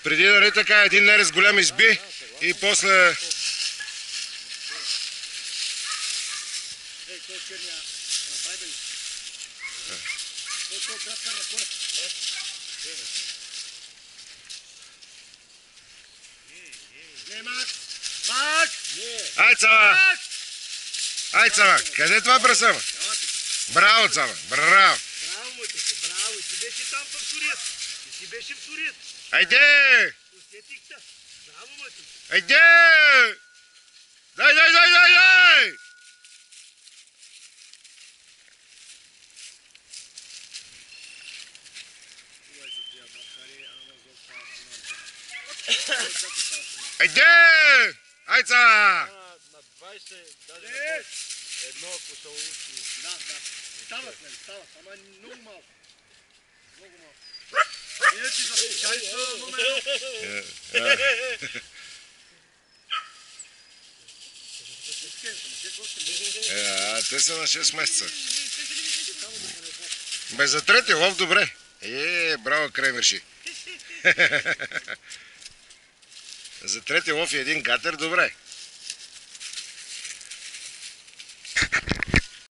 Преди нали така един нерез голям изби и после... Ай, Цава! Ай, Цава! Къде е това брасама? Браво, Цава! Браво! Браво, моето се, браво! И си беше там в Сурията. И си беше в Сурията. Айде! Усетих те. Браво, моето се. Айде! Дай! Айде! Ай, Цава! На 20, даже на едно, ако се улучи. Да. Стават, ама много малко. Много малко. Иначе за специалиста номер те са на 6 месеца. Бе, за трети лов добре. Браво, Кремерши. За трети лов и един гатер добре.